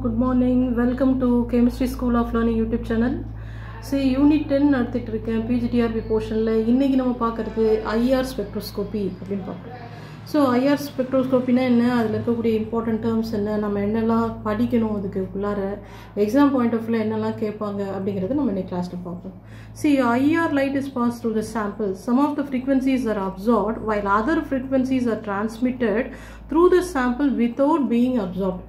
good morning. Welcome to Chemistry School of Learning YouTube channel. See, Unit 10 நடத்திட்டு இருக்கேன் PGTRB portionல. இன்னைக்கு நம்ம பார்க்கிறது IR spectroscopy அப்படினு பார்ப்போம். So IR spectroscopy னா என்ன, அதுல இருக்கக்கூடிய important terms என்ன, நம்ம என்னெல்லாம் படிக்கணும், அதுக்கு உள்ளார exam point of view என்னெல்லாம் கேட்பாங்க அப்படிங்கறது நம்ம இந்த கிளாஸ்ல பார்ப்போம். See, IR light is passed through the samples. Some of the frequencies are absorbed while other frequencies are transmitted through the sample without being absorbed.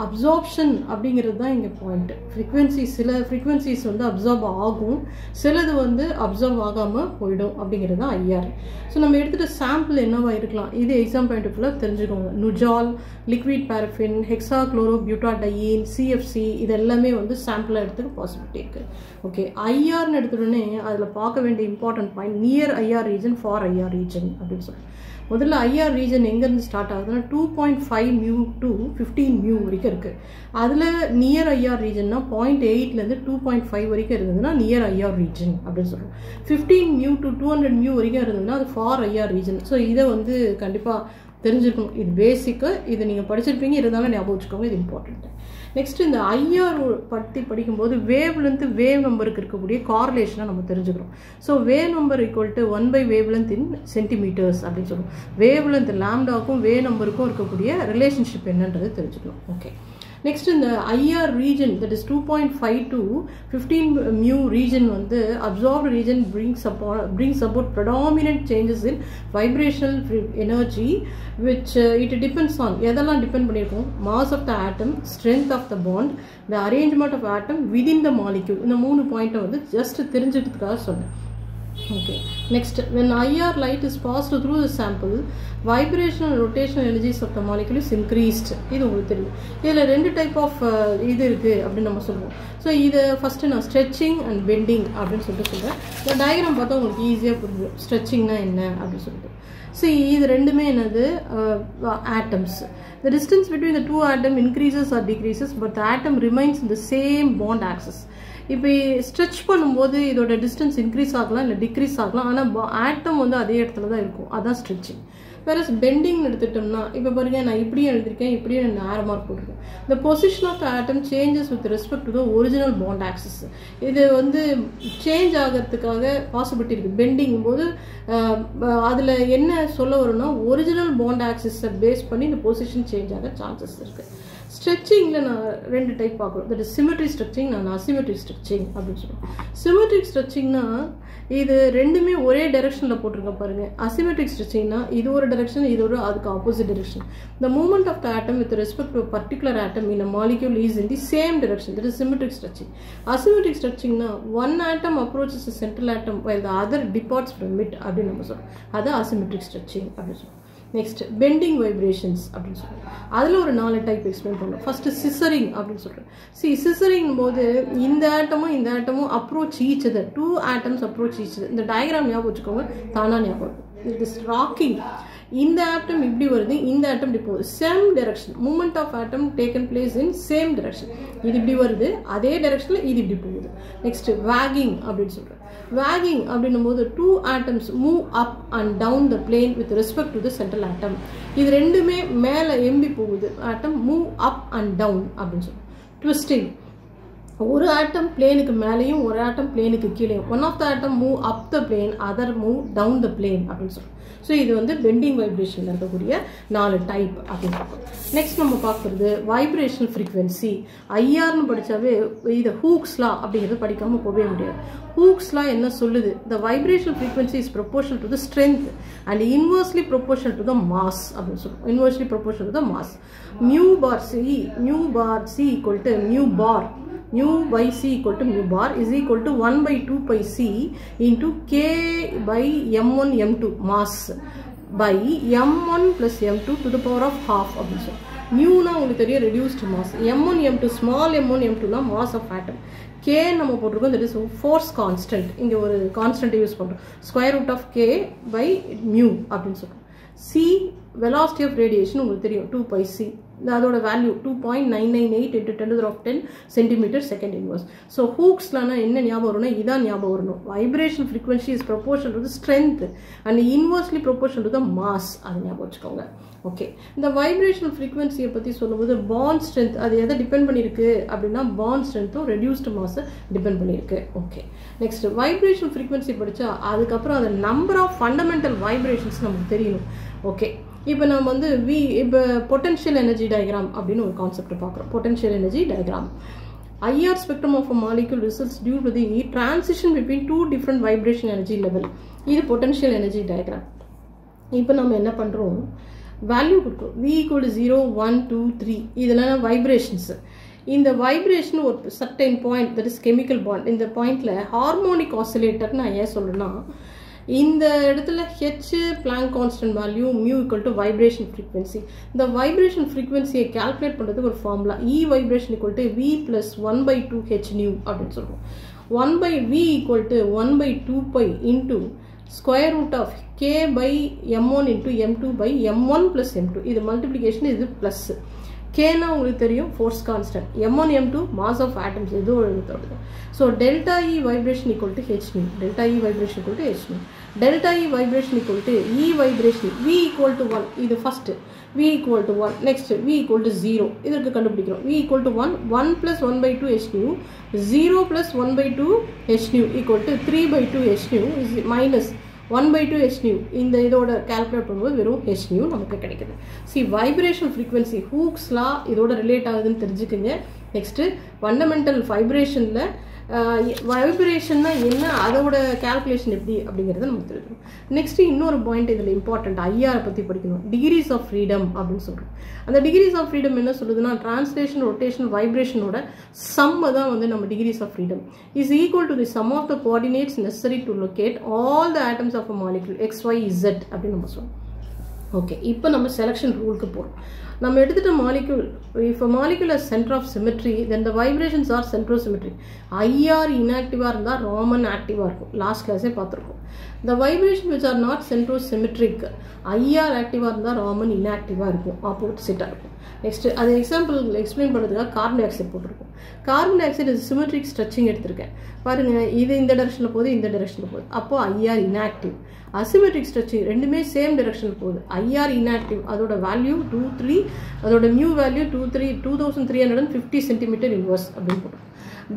Absorption அப்படிங்கிறது தான் இங்க பாயிண்ட். frequencies சில frequencies வந்து absorb ஆகும், சிலது வந்து absorb ஆகாம போய்டும் அப்படிங்கிறது தான் IR. ஸோ நம்ம எடுத்துகிட்ட சாம்பிள் என்னவா இருக்கலாம், இது எக்ஸாம் பாயிண்ட் ஆஃப் வியூல தெரிஞ்சுக்கோங்க. நுஜால், லிக்விட் பாரஃபின், ஹெக்ஸாக்ளோரோபியூட்டாடையீன், CFC இது எல்லாமே வந்து சாம்பிளாக எடுத்துக்க பாசிபிலிட்டி இருக்குது. ஓகே, ஐஆர்னு எடுத்துட்டோன்னே அதில் பார்க்க வேண்டிய important point near IR region, for IR region அப்படின்னு சொல்லி. முதல்ல ஐஆர் ரீஜன் எங்கேருந்து ஸ்டார்ட் ஆகுதுன்னா 2.5 மியூ டு 15 மியூ வரைக்கும் இருக்குது. அதில் நியர் ஐஆர் ரீஜன்னா 0.8லேருந்து 2.5 வரைக்கும் இருந்ததுன்னா நியர் ஐஆர் ரீஜன் அப்படின்னு சொல்கிறோம். 15 மியூ டு 200 மியூ வரைக்கும் இருந்ததுன்னா அது ஃபார் ஐஆர் ரீஜன். ஸோ இதை வந்து கண்டிப்பாக தெரிஞ்சுக்கணும். இது பேசிக்கு, இது நீங்கள் படிச்சிருப்பீங்க, இருந்தாலும் ஞாபகம் வச்சுக்கோங்க, இது இம்பார்ட்டன்ட். நெக்ஸ்ட் இந்த ஐஆர் பற்றி படிக்கும்போது வேவ்லேருந்து வேவ் நம்பருக்கு இருக்கக்கூடிய கார்லேஷனை நம்ம தெரிஞ்சுக்கிறோம். So wave number equal to 1 wave length in centimetres அப்படின்னு சொல்லுவோம். வேவ் லென்த் லாம்டாக்கும் வேவ் நம்பருக்கும் இருக்கக்கூடிய ரிலேஷன்ஷிப் என்னன்றது தெரிஞ்சுக்கணும். ஓகே, நெக்ஸ்ட் இந்த IR region that is 2.5 to 15 mu region வந்து absorbed region brings about predominant changes in vibrational energy which it depends on எதெல்லாம் depend பண்ணியிருக்கோம், mass of the atom, strength of the bond, the arrangement of atom within the molecule. இந்த 3 பாயிண்ட்டை வந்து just தெரிஞ்சுக்கிறதுக்காக சொன்னேன். Okay, next, when IR light is passed through the sample, vibrational and rotational energies of the molecule is increased. இது உங்களுக்கு தெரியும். இதில் 2 type of இது இருக்குது அப்படின்னு நம்ம சொல்லுவோம். ஸோ இதை ஃபஸ்ட்டு நான் ஸ்ட்ரெச்சிங் அண்ட் பெண்டிங் அப்படின்னு சொல்லிட்டு சொல்கிறேன். இந்த டயக்ராம் பார்த்தா உங்களுக்கு ஈஸியாக புரிஞ்சுடும் ஸ்ட்ரெச்சிங்னா என்ன அப்படின்னு சொல்லிட்டு. ஸோ இது ரெண்டுமே என்னது, atoms. The distance between the two atoms increases or decreases, but the atom remains in the same bond axis. இப்போ ஸ்ட்ரெச் பண்ணும்போது இதோட டிஸ்டன்ஸ் இன்க்ரீஸ் ஆகலாம் இல்லை டிக்ரீஸ் ஆகலாம், ஆனால் ஆட்டம் வந்து அதே இடத்துல தான் இருக்கும். அதான் ஸ்ட்ரெச்சிங். வேற பெண்டிங் எடுத்துட்டோம்னா இப்போ பாருங்க, நான் இப்படியும் எழுதியிருக்கேன், இப்படியும் நான் ஆரோ மார்க் போட்டிருக்கேன். இந்த position of the atom changes with respect to the original bond axis. இது வந்து சேஞ்ச் ஆகிறதுக்காக பாசிபிலிட்டி இருக்குது. பெண்டிங் போது அதில் என்ன சொல்ல வரும்னா, ஒரிஜினல் பாண்ட் ஆக்சிஸை பேஸ் பண்ணி இந்த பொசிஷன் சேஞ்ச் ஆக சான்சஸ் இருக்குது. ஸ்ட்ரெச்சிங்கில் நான் 2 டைப் பார்க்குறோம். தட் இஸ் சிமெட்ரிக் ஸ்ட்ரெச்சிங், நான் அசிமெட்ரிக் ஸ்ட்ரெச்சிங் அப்படின்னு சொல்லுவேன். சிமெட்ரிக் ஸ்ட்ரெச்சிங்னா இது ரெண்டுமே ஒரே டைரக்ஷனில் போட்டிருக்க பாருங்க. அசிமெட்ரிக் ஸ்ட்ரெச்சிங்னா இது ஒரு டைரக்ஷன், இது ஒரு அதுக்கு opposite direction. The movement of the atom with respect to particular atom in a molecule is in the same direction. That is symmetric stretching. Asymmetric ஸ்ட்ரெச்சிங்னா one atom approaches central atom while the other departs from it அப்படின்னு நம்ம சொல்கிறோம். அது asymmetric stretching அப்படின்னு சொல்லுவோம். Next bending vibrations அப்படின்னு சொல்கிறோம். அதில் ஒரு 4 டைப் எக்ஸ்பிளைன் பண்ணுவோம். ஃபர்ஸ்ட் சிசரிங் அப்படின்னு சொல்கிறேன். சிசரிங் போது இந்த ஆட்டமும் approach each other, 2 atoms approach each other. இந்த டயக்ராம் ஞாபகம் வச்சுக்கோங்க, தானா ஞாபகம். திஸ் ராக்கிங், இந்த ஆட்டம் இப்படி வருது, இந்த ஆட்டம் இப்படி போகுது, same direction. Movement of atom taken place in same direction. இது இப்படி வருது, அதே டைரக்ஷனில் இது இப்படி போகுது. நெக்ஸ்ட் வேகிங் அப்படின்னு சொல்கிறேன். வேகிங் அப்படின்னும் போது 2 atoms move up and down the plane with respect to the central atom. இது ரெண்டுமே மேலே எம்பி போகுது, atom move up and down அப்படின்னு சொல்லுவோம். ட்விஸ்டிங், ஒரு ஆட்டம் பிளேனுக்கு மேலேயும் ஒரு ஆட்டம் பிளேனுக்கு கீழேயும். One of the atom move up the plane, other move down the plane அப்படின்னு சொல்லுவோம். ஸோ இது வந்து பெண்டிங் வைப்ரேஷனில் இருக்கக்கூடிய 4 டைப் அப்படின்னு பார்ப்போம். நெக்ஸ்ட் நம்ம பார்க்குறது வைப்ரேஷனல் ஃப்ரீக்வன்சி. ஐஆர்னு படித்தாவே இது ஹூக்ஸ்லா அப்படிங்கிறது படிக்காமல் போகவே முடியாது. ஹூக்ஸ்லா என்ன சொல்லுது, the vibrational frequency is proportional to the strength and inversely proportional to the mass அப்படின்னு சொல்லுவோம். Inversely proportional to the mass. Mu bar c equal to mu bar, mu by c equal to mu bar is equal to 1 by 2 pi c into k by m1 m2 mass by m1 plus m2 to the power of half அப்படின்னு சொல்லுவோம். மியூனா உங்களுக்கு தெரியும் reduced mass, m1 m2 small m1 m2 னா mass of atom, k நம்ம போட்டிருக்கோம் that is force constant. இங்கே ஒரு constant use பண்ணுறோம், square root of k by mu அப்படின்னு சொல்லுவோம். c velocity of radiation உங்களுக்கு தெரியும் 2 pi c அதோட value 2.998 into 10 to the power of 10 centimeter second inverse. So ஹூக்ஸ்லாம் என்ன ஞாபகம் வரும்னா இதான் ஞாபகம் வரணும். Vibration frequency is proportional to the strength and inversely proportional to the mass. அது ஞாபகம் வச்சுக்கோங்க. ஓகே, இந்த வைப்ரேஷனல் ஃப்ரீக்வன்சியை பற்றி சொல்லும்போது பாண்ட் ஸ்ட்ரென்த் அது எதை டிபெண்ட் பண்ணியிருக்கு அப்படின்னா பாண்ட் ஸ்ட்ரென்த்தும் ரெடியூஸ்டு மாஸை டிபெண்ட் பண்ணியிருக்கு. ஓகே, நெக்ஸ்ட் வைப்ரேஷன் ஃப்ரீக்வன்சி படித்தா அதுக்கப்புறம் அந்த நம்பர் ஆஃப் ஃபண்டமெண்டல் வைப்ரேஷன்ஸ் நமக்கு தெரியணும். ஓகே, இப்போ நம்ம வந்து இப்போ பொட்டன்ஷியல் எனர்ஜி டயக்ராம் அப்படின்னு ஒரு கான்செப்ட் பார்க்குறோம். Potential energy diagram. IR spectrum of a molecule results due to the transition between two different vibration energy level. இது potential energy diagram. இப்போ நம்ம என்ன பண்ணுறோம், வேல்யூ கொடுக்குறோம். V equal to 0, 1, 2, 3 இதெல்லாம் வைப்ரேஷன்ஸ். இந்த வைப்ரேஷன் ஒரு certain point, that is chemical bond. இந்த பாயிண்ட்ல ஹார்மோனிக் ஆசிலேட்டர் நான் ஏன் சொல்றேன்னா, இந்த இடத்துல H Planck constant value mu equal to vibration frequency. இந்த vibration frequency calculate பண்றதுக்கு ஒரு formula E vibration equal to V plus 1 by 2 H nu அப்படின்னு சொல்றோம். 1 by V equal to 1 by 2 pi into square root of K by M1 into M2 by M1 plus M2. இது multiplication, இது plus. K na உங்களுக்கு தெரியும் force constant. M1 M2 mass of atoms இது ஒரு எழுதுறது. So delta E vibration equal to H nu. Delta E vibration equal to H nu. Delta E vibration equal to E vibration. V equal to 1. இது first. V equal to 1. Next V equal to 0. இதற்கு கண்டுபிடிக்கிறோம். V equal to 1. 1 plus 1 by 2 H nu. 0 plus 1 by 2 H nu equal to 3 by 2 H nu is minus 1 by 2 H nu. இந்த இதோட calculate பண்ணும்போது வெறும் H nu நமக்கு கிடைக்குது. See, vibration frequency Hooke's law இதோட relate ஆகுதுன்னு தெரிஞ்சுக்கங்க. நெக்ஸ்ட் ஃபண்டமெண்டல் வைப்ரேஷன்ல வைப்ரேஷன்னா என்ன, அதோட கால்குலேஷன் எப்படி அப்படிங்கிறத நமக்கு தெரியும். நெக்ஸ்ட் இன்னொரு பாயிண்ட் இதில் இம்பார்ட்டன்ட், ஐஆரை பற்றி படிக்கணும். டிகிரிஸ் ஆஃப் ஃப்ரீடம் அப்படின்னு சொல்கிறோம். அந்த டிகிரிஸ் ஆஃப் ஃப்ரீடம் என்ன சொல்லுதுன்னா, டிரான்ஸ்லேஷன், ரொட்டேஷன், வைப்ரேஷனோட சம்மை தான் வந்து நம்ம degrees of freedom is equal to the sum of the coordinates necessary to locate all the atoms of a molecule x y z அப்படின்னு நம்ம சொல்லுவோம். ஓகே, இப்போ நம்ம செலெக்ஷன் ரூலுக்கு போகிறோம். நம்ம எடுத்துட்ட molecule, if a molecule has center of symmetry, then the vibrations are centrosymmetric. IR inactive-ஆ இருந்தால் Raman active-ஆ இருக்கும். லாஸ்ட் கிளாஸே பார்த்துருக்கோம். The vibration which are not centrosymmetric, IR active-ஆ இருந்தால் Raman inactive-ஆ இருக்கும், ஆப்போசிட்டாக இருக்கும். நெக்ஸ்ட் அது எக்ஸாம்பிள் எக்ஸ்பிளைன் பண்ணுறதுக்காக கார்பன் டை ஆக்சைடு போட்டிருக்கும். Carbon di oxide symmetric stretching எடுத்திருக்கேன் பாருங்க. இது இந்த டைரக்ஷனில் போகுது, இந்த டைரக்ஷனில் போகுது. அப்போ IR inactive. அசிமெட்ரிக் ஸ்ட்ரெச்சிங் ரெண்டுமே சேம் டைரக்ஷனில் போகுது. IR inactive. அதோட வேல்யூ 23, அதோட மியூ வேல்யூ 2350 சென்டிமீட்டர் இன்வர்ஸ் அப்படின்னு போட்டோம்.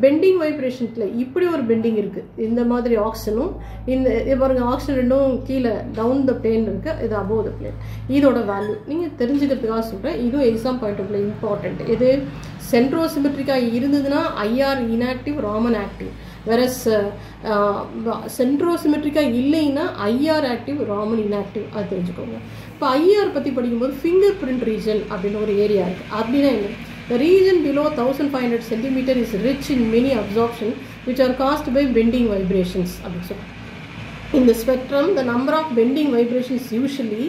பெண்டிங் வைப்ரேஷன்ல இப்படி ஒரு பெண்டிங் இருக்கு. இந்த மாதிரி ஆக்சிஜனும் இந்த பாருங்க, ஆக்சிஜன் ரெண்டும் கீழே டவுன் த பிளேன் இருக்கு, இது அபோவ் த பிளேன். இதோட வேல்யூ நீங்க தெரிஞ்சுக்கிறதுக்காக சொல்றேன். இதுவும் exam point of view important. இது சென்ட்ரோசிமெட்ரிக்கா இருந்ததுன்னா IR inactive, Raman active. Versus சென்ட்ரோசிமெட்ரிக்கா இல்லைன்னா ஐஆர் ஆக்டிவ், ராமன் இன்ஆக்டிவ். அது தெரிஞ்சுக்கோங்க. இப்போ ஐஆர் பத்தி படிக்கும்போது ஃபிங்கர் பிரிண்ட் ரீஜன் அப்படின்னு ஒரு ஏரியா இருக்கு. அப்படின்னா என்ன? The region below 1500 cm is rich in many absorption which are caused by bending vibrations. In the spectrum, the number of bending vibrations is usually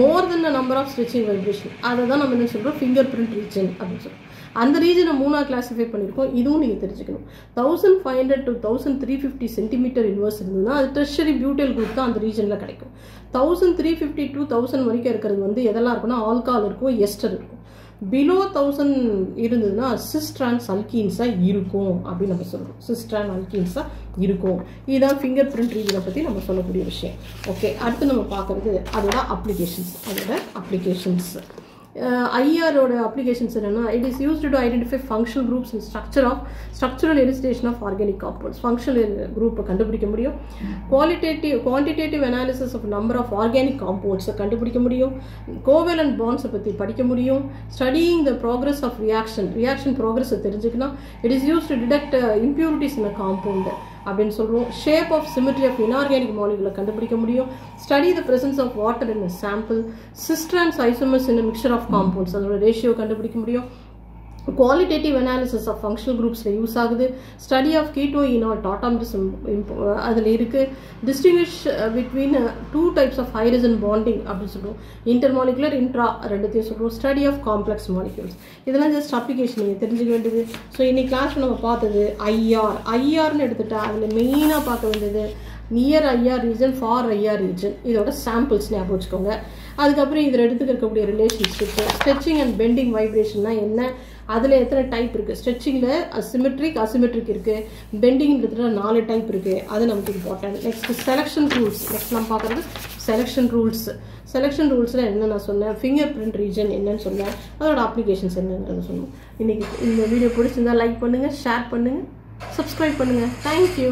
more than the number of stretching vibrations. That's நம்ம என்ன சொல்றோம், fingerprint region அப்படின்னு சொல்றோம். அந்த ரீஜனை மூணா classify பண்ணியிருக்கோம். இதுவும் நீங்கள் தெரிஞ்சுக்கணும். 1500 to 1350 சென்டிமீட்டர் இன்வர்ஸ் இருந்ததுன்னா அது டெர்ஷரி பியூட்டைல் குரூப் தான் அந்த ரீஜனில் கிடைக்கும். 1350 to 1000 வரைக்கும் இருக்கிறது வந்து எதெல்லாம் இருக்குன்னா ஆல்கஹால் இருக்கும், எஸ்டர் இருக்கும். பிலோ 1000 இருந்ததுன்னா சிஸ்ட்ரான்ஸ் அல்கீன்ஸாக இருக்கும் அப்படின்னு நம்ம சொல்கிறோம். சிஸ்ட்ரான் அல்கீன்ஸாக இருக்கும். இதுதான் ஃபிங்கர் பிரிண்ட் ரீஜனை பற்றி நம்ம சொல்லக்கூடிய விஷயம். ஓகே, அடுத்து நம்ம பார்க்குறது அதோட அப்ளிகேஷன்ஸ். ஐஆரோட அப்ளிகேஷன்ஸ் என்னன்னா, it is used to identify functional groups in structural elucidation of organic compounds. Functional குரூப்பை கண்டுபிடிக்க முடியும். Quantitative analysis of number of organic காம்பவுண்ட்ஸை கண்டுபிடிக்க முடியும். கோவேலன்ட் பாண்ட்ஸை பற்றி படிக்க முடியும். Studying the progress of reaction ப்ராக்ரஸை தெரிஞ்சுக்கலாம். It is use to detect impurities in a compound அப்படின்னு சொல்கிறோம். Shape of symmetry of inorganic மாலிகுலை கண்டுபிடிக்க முடியும். Study the presence of water in a sample. Cis trans isomers in a mixture of compounds, அதோட ratio கண்டுபிடிக்க முடியும். குவாலிட்டேட்டிவ் அனாலிசிஸ் ஆஃப் ஃபங்க்ஷனல் குரூப்ஸில் use ஆகுது. ஸ்டடி ஆஃப் கீட்டோயினால் டாட்டாமிசம் அதில் இருக்குது. Distinguish between 2 types of hydrogen bonding அப்படின்னு சொல்லுவோம். Intermolecular, intra ரெண்டுத்தையும் சொல்லுவோம். Study of complex molecules. இதெல்லாம் ஜஸ்ட் அப்ளிகேஷன் நீங்கள் தெரிஞ்சுக்க வேண்டியது. ஸோ இன்னைக்கு கிளாஸில் நம்ம பார்த்தது ஐஆர்னு எடுத்துட்டா அதில் மெயினாக பார்க்க வேண்டியது near IR region, for IR region, இதோட சாம்பிள்ஸ் ஞாபகம் வச்சுக்கோங்க. அதுக்கப்புறம் இதில் எடுத்துக்கக்கூடிய ரிலேஷன்ஷிப், ஸ்ட்ரெச்சிங் அண்ட் பெண்டிங் வைப்ரேஷன்னா என்ன, அதில் எத்தனை டைப் இருக்குது, ஸ்ட்ரெச்சிங்கில் அசிமெட்ரிக் இருக்குது, பெண்டிங்கிறதுல 4 டைப் இருக்குது, அது நமக்கு important. Next selection rules. Next நம்ம பார்க்குறது செலெக்ஷன் ரூல்ஸில் என்ன நான் சொன்னேன், ஃபிங்கர் பிரிண்ட் ரீஜன் என்னன்னு சொன்னேன், அதோட அப்ளிகேஷன்ஸ் என்னங்கிறத சொன்னோம். இன்றைக்கி இந்த வீடியோ பிடிச்சிருந்தா லைக் பண்ணுங்கள், ஷேர் பண்ணுங்கள், சப்ஸ்கிரைப் பண்ணுங்கள். தேங்க்யூ.